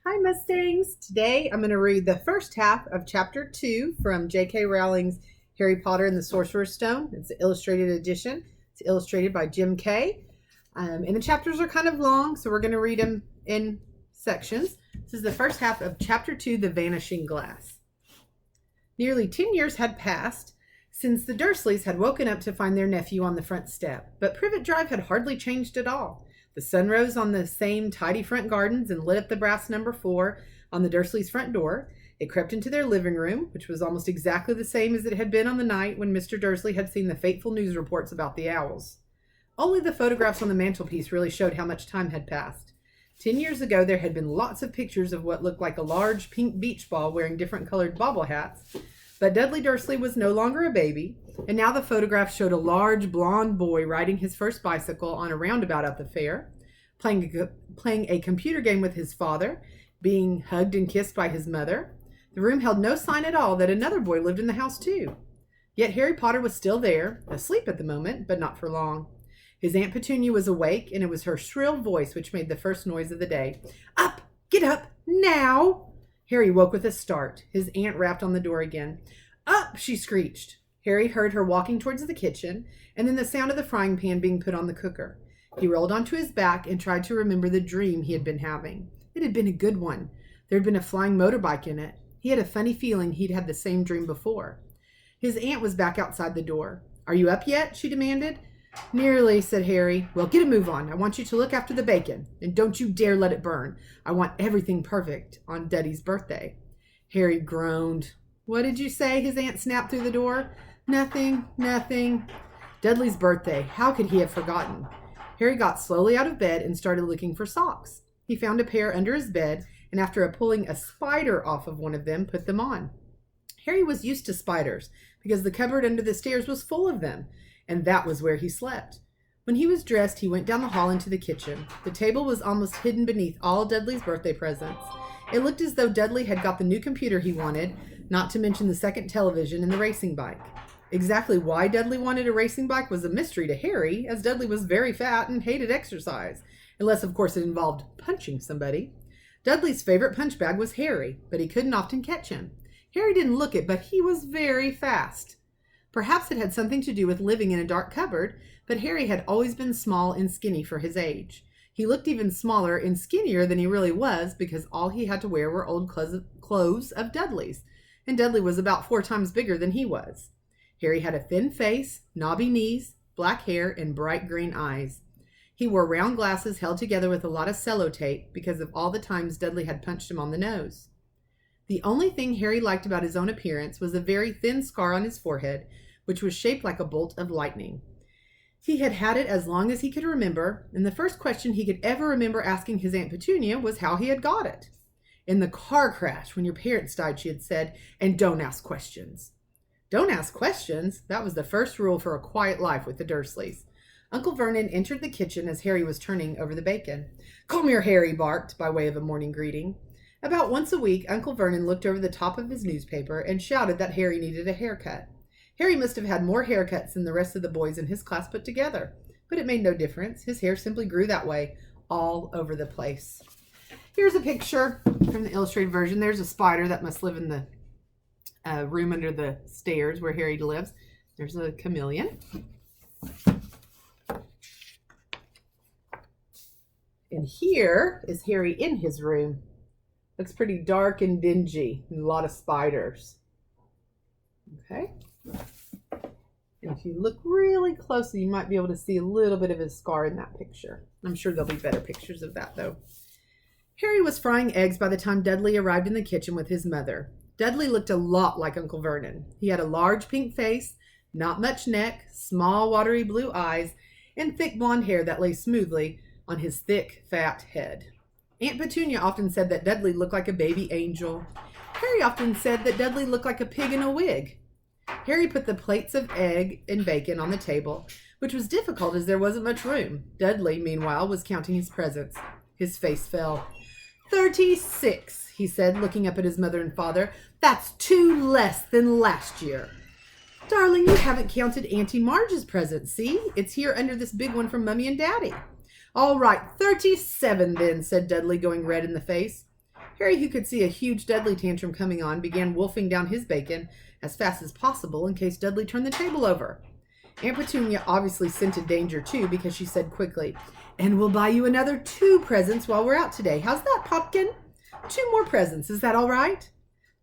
Hi Mustangs! Today I'm going to read the first half of chapter 2 from J.K. Rowling's Harry Potter and the Sorcerer's Stone. It's an illustrated edition. It's illustrated by Jim Kay. And the chapters are kind of long, so we're going to read them in sections. This is the first half of chapter 2, The Vanishing Glass. Nearly 10 years had passed since the Dursleys had woken up to find their nephew on the front step, but Privet Drive had hardly changed at all. The sun rose on the same tidy front gardens and lit up the brass number 4 on the Dursleys' front door. It crept into their living room, which was almost exactly the same as it had been on the night when Mr. Dursley had seen the fateful news reports about the owls. Only the photographs on the mantelpiece really showed how much time had passed. 10 years ago, there had been lots of pictures of what looked like a large pink beach ball wearing different colored bobble hats. But Dudley Dursley was no longer a baby, and now the photograph showed a large blond boy riding his first bicycle on a roundabout at the fair, playing a computer game with his father, being hugged and kissed by his mother. The room held no sign at all that another boy lived in the house too. Yet Harry Potter was still there, asleep at the moment, but not for long. His Aunt Petunia was awake, and it was her shrill voice which made the first noise of the day. "Up! Get up! Now!" Harry woke with a start. His aunt rapped on the door again. "Up!" she screeched. Harry heard her walking towards the kitchen, and then the sound of the frying pan being put on the cooker. He rolled onto his back and tried to remember the dream he had been having. It had been a good one. There had been a flying motorbike in it. He had a funny feeling he'd had the same dream before. His aunt was back outside the door. "Are you up yet?" she demanded. "Nearly," said Harry. "Well, get a move on. I want you to look after the bacon, and don't you dare let it burn. I want everything perfect on Duddy's birthday." Harry groaned. "What did you say?" his aunt snapped through the door. Nothing. Dudley's birthday. How could he have forgotten? Harry got slowly out of bed and started looking for socks. He found a pair under his bed, and after pulling a spider off of one of them, put them on. Harry was used to spiders because the cupboard under the stairs was full of them, and that was where he slept. When he was dressed, he went down the hall into the kitchen. The table was almost hidden beneath all Dudley's birthday presents. It looked as though Dudley had got the new computer he wanted, not to mention the second television and the racing bike. Exactly why Dudley wanted a racing bike was a mystery to Harry, as Dudley was very fat and hated exercise, unless of course it involved punching somebody. Dudley's favorite punch bag was Harry, but he couldn't often catch him. Harry didn't look it, but he was very fast. Perhaps it had something to do with living in a dark cupboard, but Harry had always been small and skinny for his age. He looked even smaller and skinnier than he really was because all he had to wear were old clothes of Dudley's, and Dudley was about 4 times bigger than he was. Harry had a thin face, knobby knees, black hair, and bright green eyes. He wore round glasses held together with a lot of sellotape because of all the times Dudley had punched him on the nose. The only thing Harry liked about his own appearance was a very thin scar on his forehead, which was shaped like a bolt of lightning. He had had it as long as he could remember, and the first question he could ever remember asking his Aunt Petunia was how he had got it. "In the car crash when your parents died," she had said, "and don't ask questions." Don't ask questions? That was the first rule for a quiet life with the Dursleys. Uncle Vernon entered the kitchen as Harry was turning over the bacon. "Come here, Harry," barked by way of a morning greeting. About once a week, Uncle Vernon looked over the top of his newspaper and shouted that Harry needed a haircut. Harry must have had more haircuts than the rest of the boys in his class put together, but it made no difference. His hair simply grew that way, all over the place. Here's a picture from the illustrated version. There's a spider that must live in the room under the stairs where Harry lives. There's a chameleon. And here is Harry in his room. Looks pretty dark and dingy, and a lot of spiders. Okay. And if you look really closely, you might be able to see a little bit of his scar in that picture. I'm sure there'll be better pictures of that, though. Harry was frying eggs by the time Dudley arrived in the kitchen with his mother. Dudley looked a lot like Uncle Vernon. He had a large pink face, not much neck, small watery blue eyes, and thick blonde hair that lay smoothly on his thick, fat head. Aunt Petunia often said that Dudley looked like a baby angel. Harry often said that Dudley looked like a pig in a wig. Harry put the plates of egg and bacon on the table, which was difficult as there wasn't much room. Dudley, meanwhile, was counting his presents. His face fell. 36, he said, looking up at his mother and father. "That's 2 less than last year." "Darling, you haven't counted Auntie Marge's present. See, it's here under this big one from Mummy and Daddy." "All right, 37 then," said Dudley, going red in the face. Harry, who could see a huge Dudley tantrum coming on, began wolfing down his bacon as fast as possible in case Dudley turned the table over. Aunt Petunia obviously scented danger too, because she said quickly, "And we'll buy you another 2 presents while we're out today. How's that, Pumpkin? 2 more presents. Is that all right?"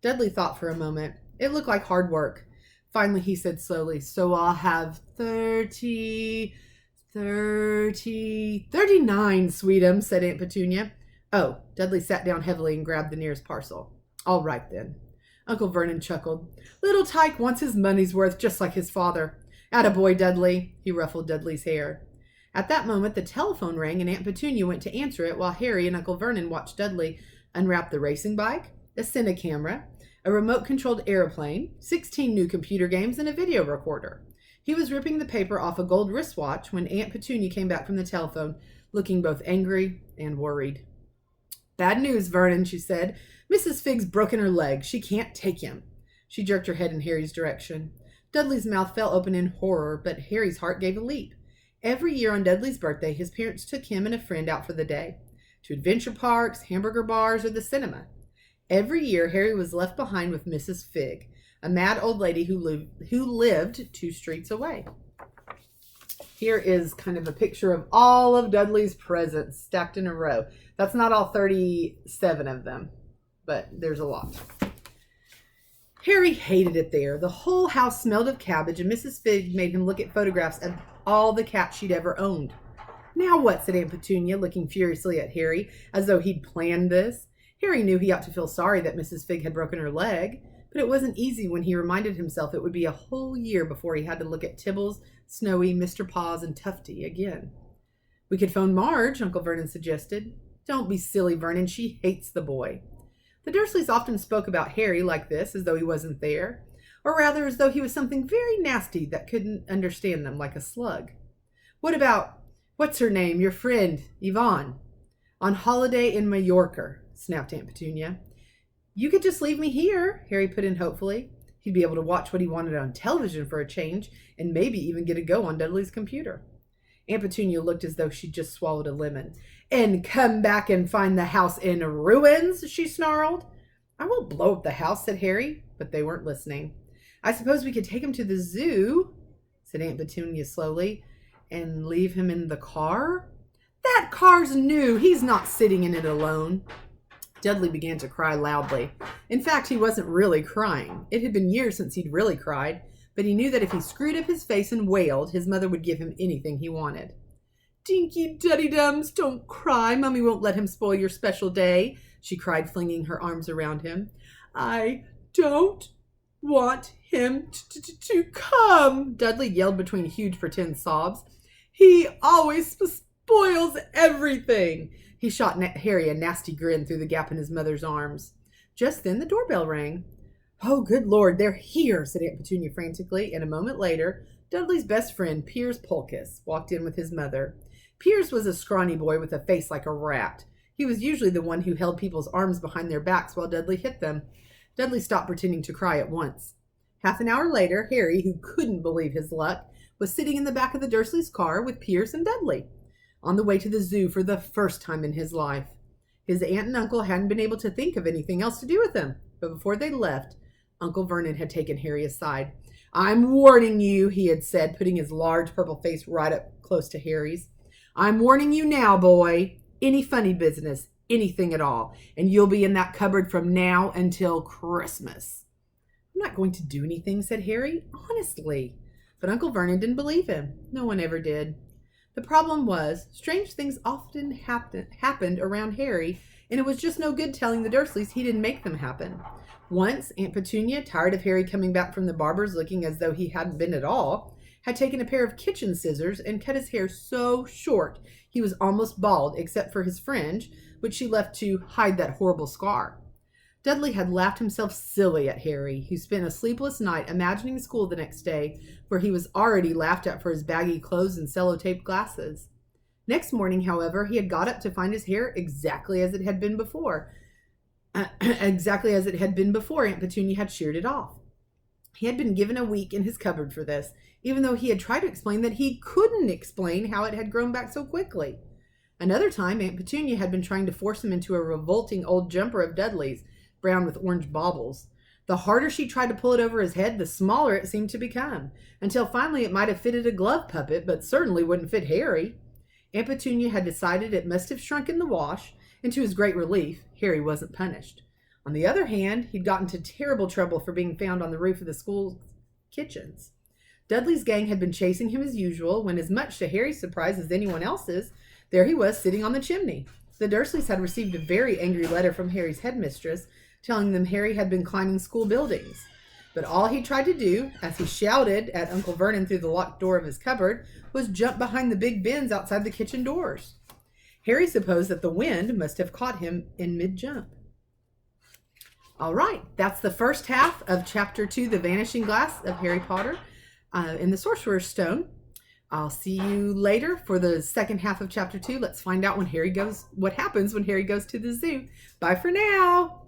Dudley thought for a moment. It looked like hard work. Finally, he said slowly, "So I'll have 39, sweetum," said Aunt Petunia. "Oh," Dudley sat down heavily and grabbed the nearest parcel. "All right, then." Uncle Vernon chuckled. "Little Tyke wants his money's worth, just like his father. Attaboy, Dudley." He ruffled Dudley's hair. At that moment, the telephone rang, and Aunt Petunia went to answer it while Harry and Uncle Vernon watched Dudley unwrap the racing bike, a Cine camera, a remote-controlled airplane, 16 new computer games, and a video recorder. He was ripping the paper off a gold wristwatch when Aunt Petunia came back from the telephone, looking both angry and worried. "Bad news, Vernon," she said. "Mrs. Figg's broken her leg. She can't take him." She jerked her head in Harry's direction. Dudley's mouth fell open in horror, but Harry's heart gave a leap. Every year on Dudley's birthday, his parents took him and a friend out for the day, to adventure parks, hamburger bars, or the cinema. Every year, Harry was left behind with Mrs. Figg, a mad old lady who lived 2 streets away. Here is kind of a picture of all of Dudley's presents stacked in a row. That's not all 37 of them, but there's a lot. Harry hated it there. The whole house smelled of cabbage, and Mrs. Figg made him look at photographs of all the cats she'd ever owned. "Now what?" said Aunt Petunia, looking furiously at Harry, as though he'd planned this. Harry knew he ought to feel sorry that Mrs. Figg had broken her leg, but it wasn't easy when he reminded himself it would be a whole year before he had to look at Tibbles, Snowy, Mr. Paws, and Tufty again. "We could phone Marge," Uncle Vernon suggested. "Don't be silly, Vernon. She hates the boy." The Dursleys often spoke about Harry like this, as though he wasn't there, or rather as though he was something very nasty that couldn't understand them, like a slug. "What about, what's her name, your friend, Yvonne? On holiday in Mallorca," snapped Aunt Petunia. "You could just leave me here," Harry put in hopefully. He'd be able to watch what he wanted on television for a change, and maybe even get a go on Dudley's computer. Aunt Petunia looked as though she'd just swallowed a lemon. "And come back and find the house in ruins," she snarled. "I won't blow up the house," said Harry, but they weren't listening. "I suppose we could take him to the zoo," said Aunt Petunia slowly, "and leave him in the car." "That car's new. He's not sitting in it alone." Dudley began to cry loudly. In fact, he wasn't really crying. It had been years since he'd really cried, but he knew that if he screwed up his face and wailed, his mother would give him anything he wanted. "Dinky Duddy-Dums, don't cry. Mummy won't let him spoil your special day," she cried, flinging her arms around him. "I don't want him to come," Dudley yelled between huge pretend sobs. "He always spoils everything." He shot Harry a nasty grin through the gap in his mother's arms. Just then the doorbell rang. "Oh, good Lord, they're here," said Aunt Petunia frantically, and a moment later, Dudley's best friend, Piers Polkiss, walked in with his mother. Piers was a scrawny boy with a face like a rat. He was usually the one who held people's arms behind their backs while Dudley hit them. Dudley stopped pretending to cry at once. Half an hour later, Harry, who couldn't believe his luck, was sitting in the back of the Dursleys' car with Piers and Dudley, on the way to the zoo for the first time in his life. His aunt and uncle hadn't been able to think of anything else to do with him, but before they left, Uncle Vernon had taken Harry aside. "I'm warning you," he had said, putting his large purple face right up close to Harry's. "I'm warning you now, boy. Any funny business, anything at all, and you'll be in that cupboard from now until Christmas." "I'm not going to do anything," said Harry, "honestly." But Uncle Vernon didn't believe him. No one ever did. The problem was, strange things often happened around Harry, and it was just no good telling the Dursleys he didn't make them happen. Once, Aunt Petunia, tired of Harry coming back from the barber's looking as though he hadn't been at all, had taken a pair of kitchen scissors and cut his hair so short he was almost bald except for his fringe, which she left to hide that horrible scar. Dudley had laughed himself silly at Harry, who spent a sleepless night imagining school the next day, where he was already laughed at for his baggy clothes and sellotaped glasses. Next morning, however, he had got up to find his hair exactly as it had been before. Aunt Petunia had sheared it off. He had been given a week in his cupboard for this, even though he had tried to explain that he couldn't explain how it had grown back so quickly. Another time, Aunt Petunia had been trying to force him into a revolting old jumper of Dudley's, brown with orange baubles. The harder she tried to pull it over his head, the smaller it seemed to become, until finally it might have fitted a glove puppet, but certainly wouldn't fit Harry. Aunt Petunia had decided it must have shrunk in the wash, and to his great relief, Harry wasn't punished. On the other hand, he'd got into terrible trouble for being found on the roof of the school kitchens. Dudley's gang had been chasing him as usual, when, as much to Harry's surprise as anyone else's, there he was sitting on the chimney. The Dursleys had received a very angry letter from Harry's headmistress, telling them Harry had been climbing school buildings. But all he tried to do, as he shouted at Uncle Vernon through the locked door of his cupboard, was jump behind the big bins outside the kitchen doors. Harry supposed that the wind must have caught him in mid-jump. All right, that's the first half of Chapter 2, The Vanishing Glass of Harry Potter in the Sorcerer's Stone. I'll see you later for the second half of Chapter 2. Let's find out what happens when Harry goes to the zoo. Bye for now.